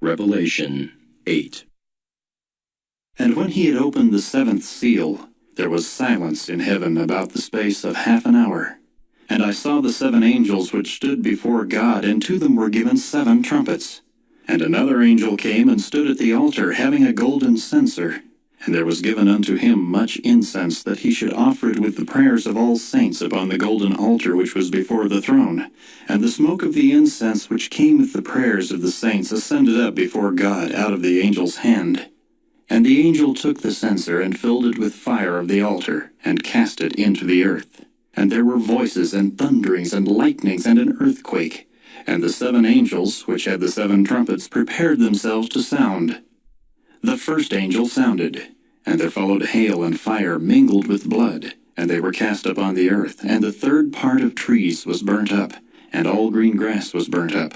Revelation 8. And when he had opened the seventh seal, there was silence in heaven about the space of half an hour. And I saw the 7 angels which stood before God, and to them were given 7 trumpets. And another angel came and stood at the altar, having a golden censer. And there was given unto him much incense, that he should offer it with the prayers of all saints upon the golden altar which was before the throne. And the smoke of the incense which came with the prayers of the saints ascended up before God out of the angel's hand. And the angel took the censer, and filled it with fire of the altar, and cast it into the earth. And there were voices, and thunderings, and lightnings, and an earthquake. And the 7 angels, which had the 7 trumpets, prepared themselves to sound. The first angel sounded, and there followed hail and fire mingled with blood, and they were cast upon the earth. And the 3rd part of trees was burnt up, and all green grass was burnt up.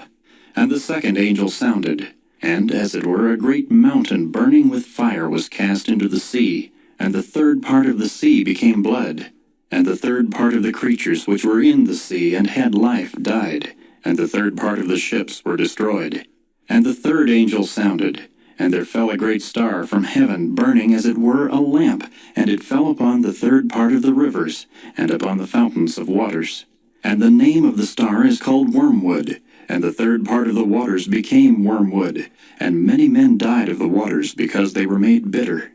And the second angel sounded, and as it were a great mountain burning with fire was cast into the sea, and the 3rd part of the sea became blood. And the 3rd part of the creatures which were in the sea and had life died, and the 3rd part of the ships were destroyed. And the 3rd angel sounded, and there fell a great star from heaven, burning as it were a lamp, and it fell upon the 3rd part of the rivers, and upon the fountains of waters. And the name of the star is called Wormwood, and the 3rd part of the waters became wormwood, and many men died of the waters, because they were made bitter.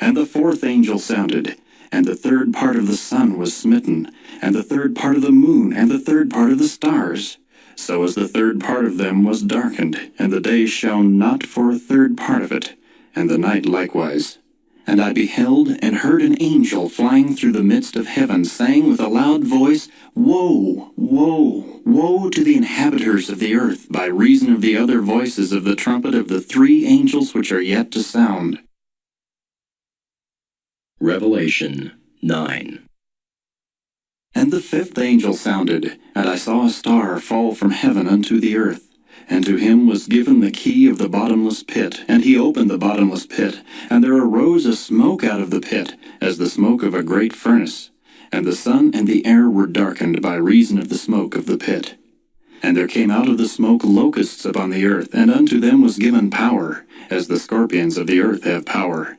And the 4th angel sounded, and the 3rd part of the sun was smitten, and the 3rd part of the moon, and the 3rd part of the stars. So as the 3rd part of them was darkened, and the day shone not for a 3rd part of it, and the night likewise. And I beheld and heard an angel flying through the midst of heaven, saying with a loud voice, Woe, woe, woe to the inhabitants of the earth, by reason of the other voices of the trumpet of the 3 angels which are yet to sound. Revelation 9. And the 5th angel sounded, and I saw a star fall from heaven unto the earth. And to him was given the key of the bottomless pit, and he opened the bottomless pit, and there arose a smoke out of the pit, as the smoke of a great furnace. And the sun and the air were darkened by reason of the smoke of the pit. And there came out of the smoke locusts upon the earth, and unto them was given power, as the scorpions of the earth have power.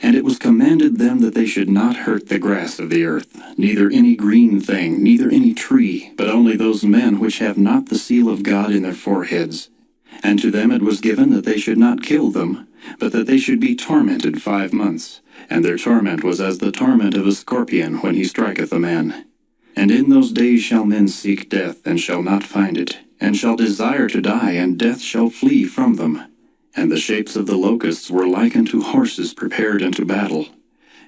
And it was commanded them that they should not hurt the grass of the earth, neither any green thing, neither any tree, but only those men which have not the seal of God in their foreheads. And to them it was given that they should not kill them, but that they should be tormented 5 months. And their torment was as the torment of a scorpion when he striketh a man. And in those days shall men seek death, and shall not find it, and shall desire to die, and death shall flee from them. And the shapes of the locusts were like unto horses prepared unto battle.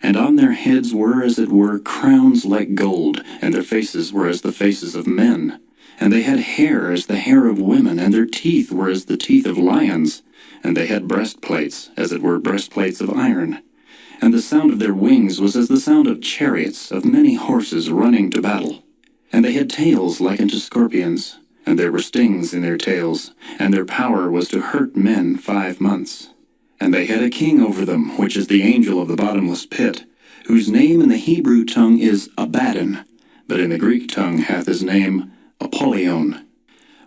And on their heads were as it were crowns like gold, and their faces were as the faces of men. And they had hair as the hair of women, and their teeth were as the teeth of lions. And they had breastplates, as it were breastplates of iron. And the sound of their wings was as the sound of chariots, of many horses running to battle. And they had tails like unto scorpions, and there were stings in their tails, and their power was to hurt men 5 months. And they had a king over them, which is the angel of the bottomless pit, whose name in the Hebrew tongue is Abaddon, but in the Greek tongue hath his name Apollyon.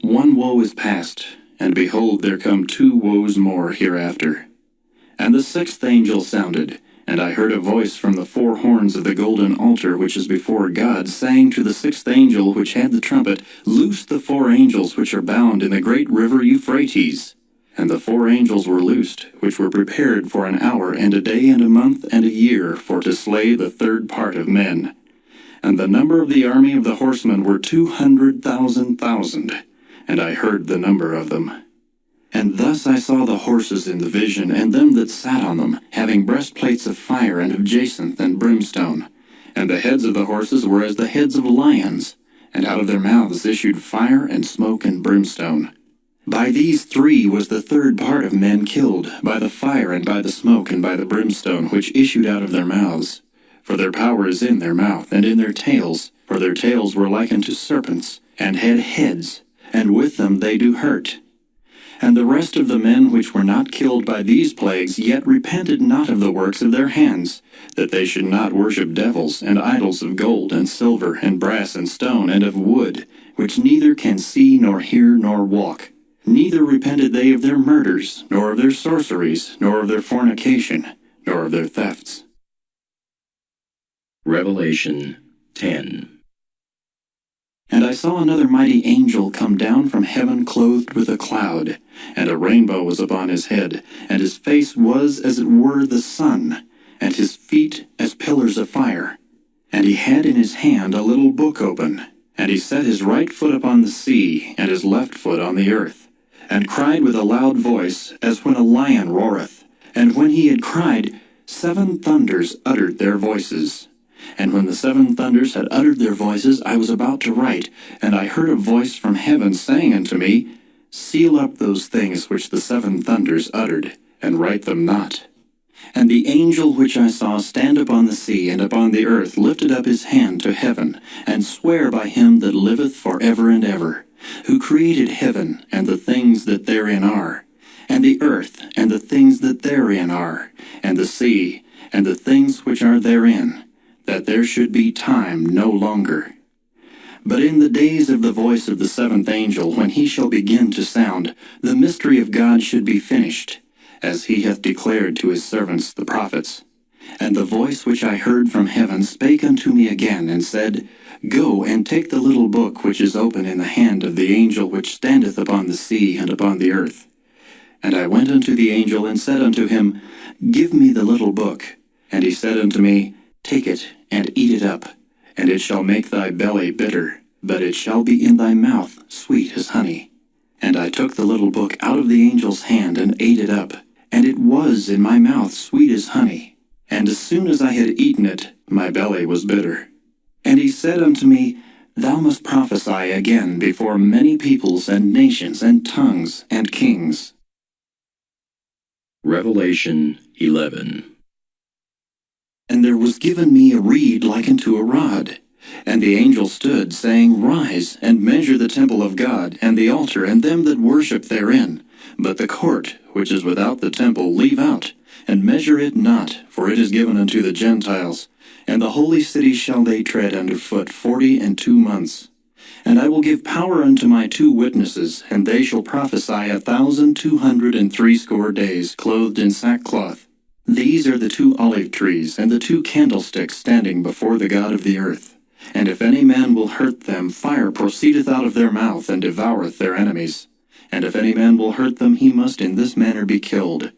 1 woe is past, and behold, there come 2 woes more hereafter. And the 6th angel sounded, and I heard a voice from the 4 horns of the golden altar which is before God, saying to the 6th angel which had the trumpet, Loose the 4 angels which are bound in the great river Euphrates. And the 4 angels were loosed, which were prepared for an hour, and a day, and a month, and a year, for to slay the 3rd part of men. And the number of the army of the horsemen were 200,000,000, and I heard the number of them. And thus I saw the horses in the vision, and them that sat on them, having breastplates of fire and of jacinth and brimstone. And the heads of the horses were as the heads of lions, and out of their mouths issued fire and smoke and brimstone. By these 3 was the 3rd part of men killed, by the fire and by the smoke and by the brimstone which issued out of their mouths. For their power is in their mouth, and in their tails, for their tails were like unto serpents, and had heads, and with them they do hurt. And the rest of the men which were not killed by these plagues yet repented not of the works of their hands, that they should not worship devils and idols of gold and silver and brass and stone and of wood, which neither can see nor hear nor walk. Neither repented they of their murders, nor of their sorceries, nor of their fornication, nor of their thefts. Revelation 10. And I saw another mighty angel come down from heaven clothed with a cloud, and a rainbow was upon his head, and his face was as it were the sun, and his feet as pillars of fire. And he had in his hand a little book open, and he set his right foot upon the sea, and his left foot on the earth, and cried with a loud voice, as when a lion roareth. And when he had cried, 7 thunders uttered their voices. And when the 7 thunders had uttered their voices, I was about to write, and I heard a voice from heaven saying unto me, Seal up those things which the 7 thunders uttered, and write them not. And the angel which I saw stand upon the sea and upon the earth lifted up his hand to heaven, and sware by him that liveth for ever and ever, who created heaven and the things that therein are, and the earth and the things that therein are, and the sea and the things which are therein, that there should be time no longer. But in the days of the voice of the 7th angel, when he shall begin to sound, the mystery of God should be finished, as he hath declared to his servants the prophets. And the voice which I heard from heaven spake unto me again, and said, Go and take the little book which is open in the hand of the angel which standeth upon the sea and upon the earth. And I went unto the angel, and said unto him, Give me the little book. And he said unto me, Take it, and eat it up, and it shall make thy belly bitter, but it shall be in thy mouth sweet as honey. And I took the little book out of the angel's hand, and ate it up, and it was in my mouth sweet as honey. And as soon as I had eaten it, my belly was bitter. And he said unto me, Thou must prophesy again before many peoples and nations and tongues and kings. Revelation 11. And there was given me a reed like unto a rod. And the angel stood, saying, Rise, and measure the temple of God, and the altar, and them that worship therein. But the court, which is without the temple, leave out, and measure it not, for it is given unto the Gentiles. And the holy city shall they tread under foot 42 months. And I will give power unto my 2 witnesses, and they shall prophesy 1,260 days, clothed in sackcloth. These are the 2 olive trees, and the 2 candlesticks standing before the God of the earth. And if any man will hurt them, fire proceedeth out of their mouth, and devoureth their enemies. And if any man will hurt them, he must in this manner be killed.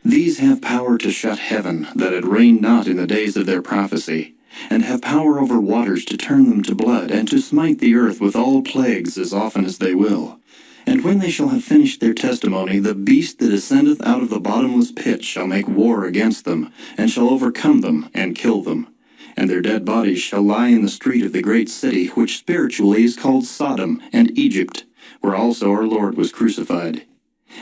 These have power to shut heaven, that it rain not in the days of their prophecy, and have power over waters to turn them to blood, and to smite the earth with all plagues as often as they will. And when they shall have finished their testimony, the beast that ascendeth out of the bottomless pit shall make war against them, and shall overcome them, and kill them. And their dead bodies shall lie in the street of the great city, which spiritually is called Sodom and Egypt, where also our Lord was crucified.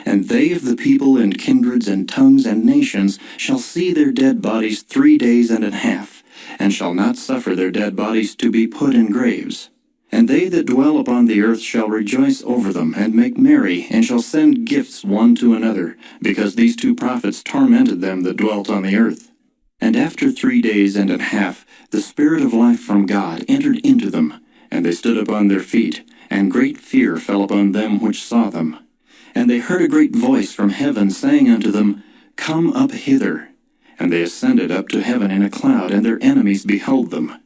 And they of the people and kindreds and tongues and nations shall see their dead bodies 3 days and a half, and shall not suffer their dead bodies to be put in graves. And they that dwell upon the earth shall rejoice over them, and make merry, and shall send gifts one to another, because these 2 prophets tormented them that dwelt on the earth. And after 3 days and a half, the Spirit of life from God entered into them, and they stood upon their feet, and great fear fell upon them which saw them. And they heard a great voice from heaven saying unto them, Come up hither. And they ascended up to heaven in a cloud, and their enemies beheld them.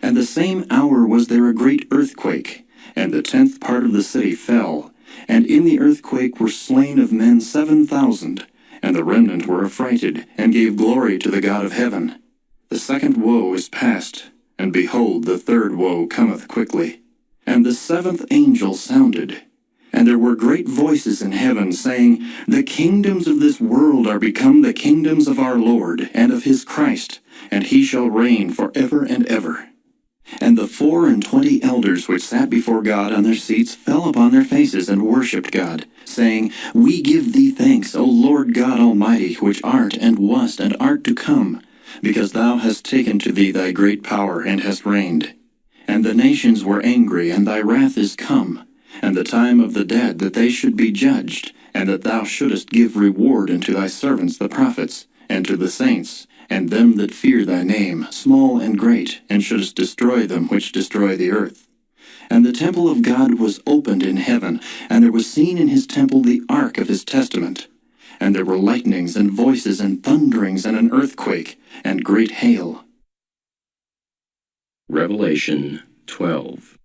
And the same hour was there a great earthquake, and the 10th part of the city fell. And in the earthquake were slain of men 7,000, and the remnant were affrighted, and gave glory to the God of heaven. The 2nd woe is past, and behold, the 3rd woe cometh quickly. And the 7th angel sounded. And there were great voices in heaven, saying, The kingdoms of this world are become the kingdoms of our Lord, and of his Christ, and he shall reign for ever and ever. And the 24 elders which sat before God on their seats fell upon their faces and worshipped God, saying, We give thee thanks, O Lord God Almighty, which art and wast and art to come, because thou hast taken to thee thy great power, and hast reigned. And the nations were angry, and thy wrath is come, and the time of the dead, that they should be judged, and that thou shouldest give reward unto thy servants the prophets, and to the saints, and them that fear thy name, small and great, and shouldest destroy them which destroy the earth. And the temple of God was opened in heaven, and there was was seen in his temple the ark of his testament. And there were lightnings and voices and thunderings and an earthquake and great hail. Revelation 12.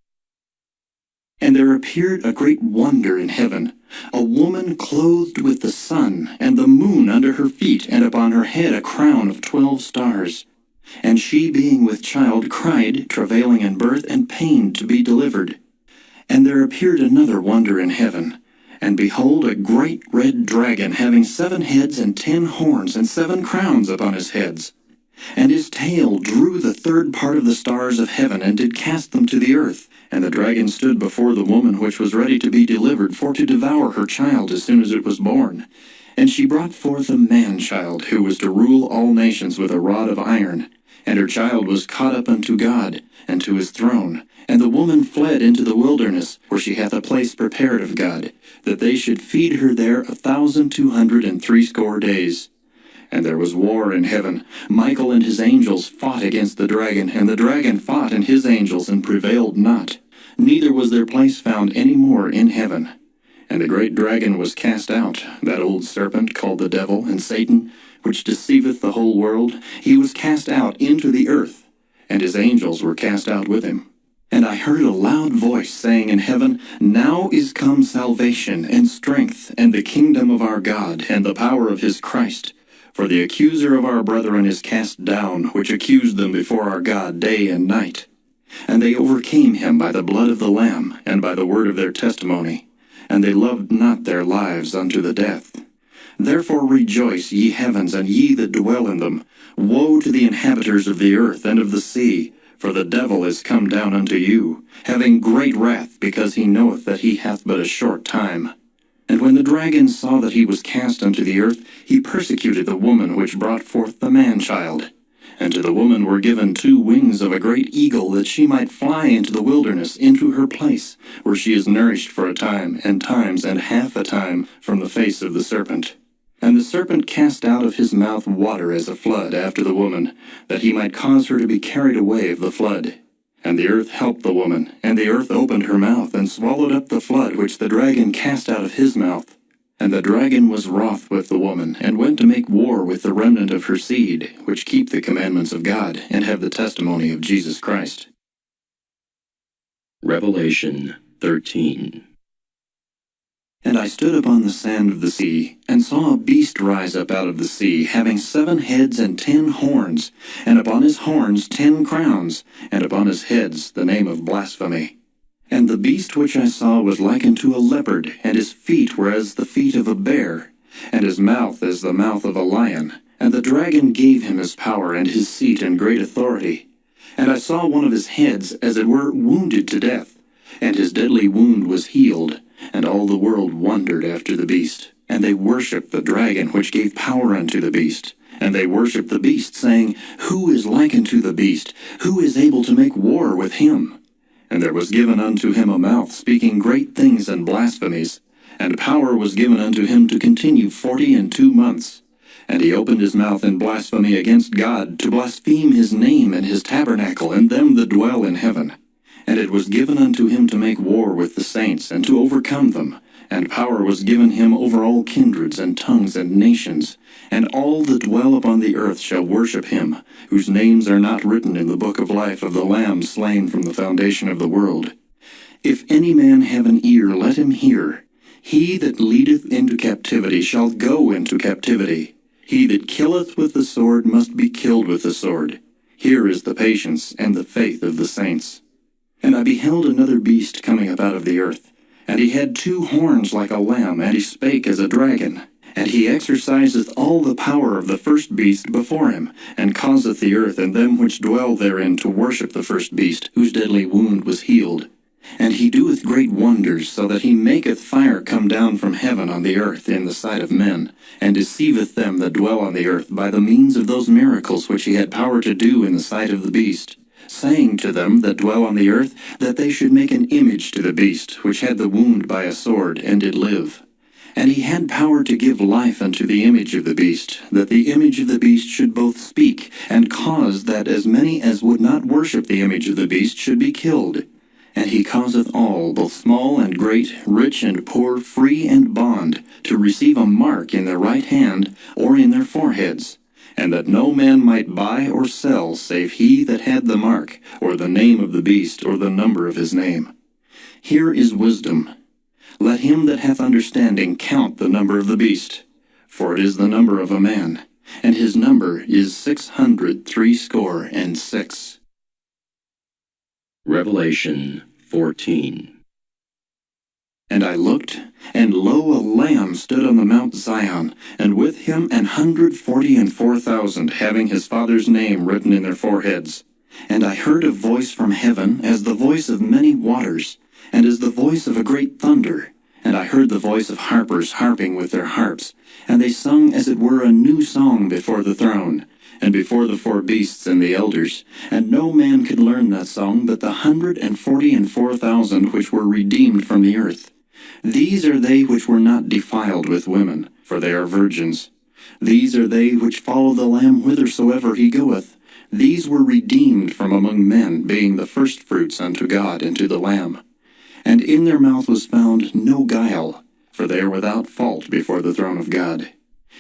And there appeared a great wonder in heaven, a woman clothed with the sun, and the moon under her feet, and upon her head a crown of 12 stars. And she, being with child, cried, travailing in birth, and pained to be delivered. And there appeared another wonder in heaven, and behold, a great red dragon, having 7 heads and 10 horns, and 7 crowns upon his heads. And his tail drew the 3rd part of the stars of heaven, and did cast them to the earth. And the dragon stood before the woman which was ready to be delivered, for to devour her child as soon as it was born. And she brought forth a man-child, who was to rule all nations with a rod of iron. And her child was caught up unto God, and to his throne. And the woman fled into the wilderness, where she hath a place prepared of God, that they should feed her there 1,260 days. And there was war in heaven. Michael and his angels fought against the dragon, and the dragon fought and his angels, and prevailed not. Neither was their place found any more in heaven. And the great dragon was cast out, that old serpent called the devil and Satan, which deceiveth the whole world. He was cast out into the earth, and his angels were cast out with him. And I heard a loud voice saying in heaven, Now is come salvation, and strength, and the kingdom of our God, and the power of his Christ. For the accuser of our brethren is cast down, which accused them before our God day and night. And they overcame him by the blood of the Lamb, and by the word of their testimony. And they loved not their lives unto the death. Therefore rejoice, ye heavens, and ye that dwell in them. Woe to the inhabitants of the earth and of the sea, for the devil is come down unto you, having great wrath, because he knoweth that he hath but a short time. And when the dragon saw that he was cast unto the earth, he persecuted the woman which brought forth the man-child. And to the woman were given 2 wings of a great eagle, that she might fly into the wilderness, into her place, where she is nourished for a time, and times, and half a time, from the face of the serpent. And the serpent cast out of his mouth water as a flood after the woman, that he might cause her to be carried away of the flood. And the earth helped the woman, and the earth opened her mouth, and swallowed up the flood which the dragon cast out of his mouth. And the dragon was wroth with the woman, and went to make war with the remnant of her seed, which keep the commandments of God, and have the testimony of Jesus Christ. Revelation 13. And I stood upon the sand of the sea, and saw a beast rise up out of the sea, having 7 heads and 10 horns, and upon his horns 10 crowns, and upon his heads the name of blasphemy. And the beast which I saw was like unto a leopard, and his feet were as the feet of a bear, and his mouth as the mouth of a lion. And the dragon gave him his power and his seat and great authority. And I saw one of his heads, as it were, wounded to death, and his deadly wound was healed. And all the world wondered after the beast. And they worshipped the dragon which gave power unto the beast. And they worshipped the beast, saying, Who is like unto the beast? Who is able to make war with him? And there was given unto him a mouth, speaking great things and blasphemies. And power was given unto him to continue 42 months. And he opened his mouth in blasphemy against God, to blaspheme his name and his tabernacle, and them that dwell in heaven. And it was given unto him to make war with the saints, and to overcome them. And power was given him over all kindreds, and tongues, and nations. And all that dwell upon the earth shall worship him, whose names are not written in the book of life of the Lamb slain from the foundation of the world. If any man have an ear, let him hear. He that leadeth into captivity shall go into captivity. He that killeth with the sword must be killed with the sword. Here is the patience and the faith of the saints. And I beheld another beast coming up out of the earth. And he had 2 horns like a lamb, and he spake as a dragon. And he exerciseth all the power of the first beast before him, and causeth the earth and them which dwell therein to worship the first beast, whose deadly wound was healed. And he doeth great wonders, so that he maketh fire come down from heaven on the earth in the sight of men, and deceiveth them that dwell on the earth by the means of those miracles which he had power to do in the sight of the beast, saying to them that dwell on the earth, that they should make an image to the beast, which had the wound by a sword, and did live. And he had power to give life unto the image of the beast, that the image of the beast should both speak, and cause that as many as would not worship the image of the beast should be killed. And he causeth all, both small and great, rich and poor, free and bond, to receive a mark in their right hand or in their foreheads, and that no man might buy or sell save he that had the mark, or the name of the beast, or the number of his name. Here is wisdom. Let him that hath understanding count the number of the beast, for it is the number of a man, and his number is 666. Revelation 14. And I looked, and lo, a lamb stood on the Mount Zion, and with him 144,000, having his Father's name written in their foreheads. And I heard a voice from heaven, as the voice of many waters, and as the voice of a great thunder. And I heard the voice of harpers harping with their harps, and they sung as it were a new song before the throne, and before the four beasts and the elders. And no man could learn that song but the 144,000 which were redeemed from the earth. These are they which were not defiled with women, for they are virgins. These are they which follow the Lamb whithersoever he goeth. These were redeemed from among men, being the firstfruits unto God and to the Lamb. And in their mouth was found no guile, for they are without fault before the throne of God.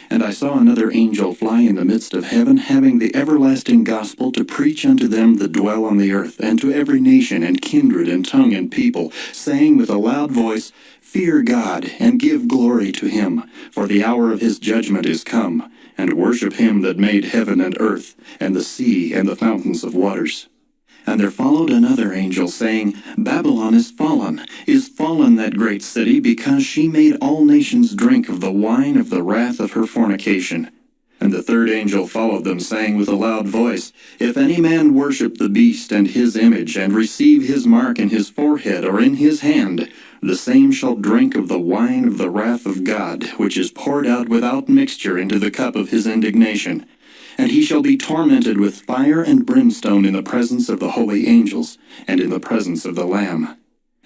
And I saw another angel fly in the midst of heaven, having the everlasting gospel to preach unto them that dwell on the earth, and to every nation, and kindred, and tongue, and people, saying with a loud voice, Fear God, and give glory to him, for the hour of his judgment is come, and worship him that made heaven and earth, and the sea, and the fountains of waters. And there followed another angel, saying, Babylon is fallen that great city, because she made all nations drink of the wine of the wrath of her fornication. And the third angel followed them, saying with a loud voice, If any man worship the beast and his image, and receive his mark in his forehead or in his hand, the same shall drink of the wine of the wrath of God, which is poured out without mixture into the cup of his indignation. And he shall be tormented with fire and brimstone in the presence of the holy angels, and in the presence of the Lamb.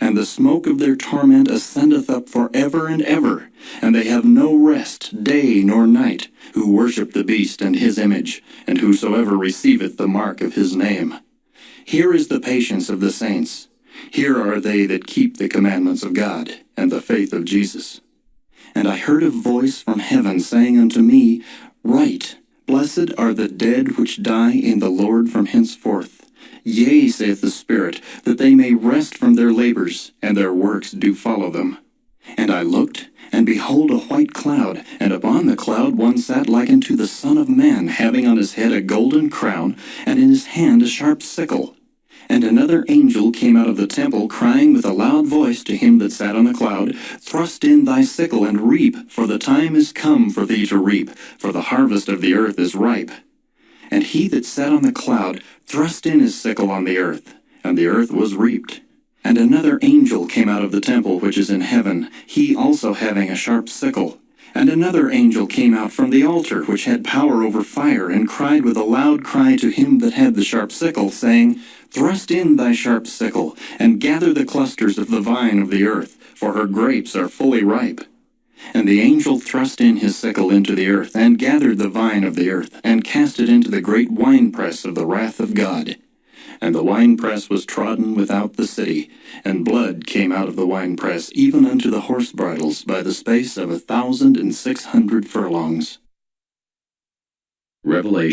And the smoke of their torment ascendeth up for ever and ever, and they have no rest day nor night, who worship the beast and his image, and whosoever receiveth the mark of his name. Here is the patience of the saints. Here are they that keep the commandments of God, and the faith of Jesus. And I heard a voice from heaven saying unto me, Write, Blessed are the dead which die in the Lord from henceforth. Yea, saith the Spirit, that they may rest from their labors, and their works do follow them. And I looked, and behold a white cloud, and upon the cloud one sat like unto the Son of Man, having on his head a golden crown, and in his hand a sharp sickle. And another angel came out of the temple, crying with a loud voice to him that sat on the cloud, Thrust in thy sickle and reap, for the time is come for thee to reap, for the harvest of the earth is ripe. And he that sat on the cloud thrust in his sickle on the earth, and the earth was reaped. And another angel came out of the temple which is in heaven, he also having a sharp sickle. And another angel came out from the altar which had power over fire, and cried with a loud cry to him that had the sharp sickle, saying, Thrust in thy sharp sickle, and gather the clusters of the vine of the earth, for her grapes are fully ripe. And the angel thrust in his sickle into the earth, and gathered the vine of the earth, and cast it into the great winepress of the wrath of God. And the winepress was trodden without the city, and blood came out of the winepress, even unto the horse bridles, by the space of 1,600 furlongs. Revelation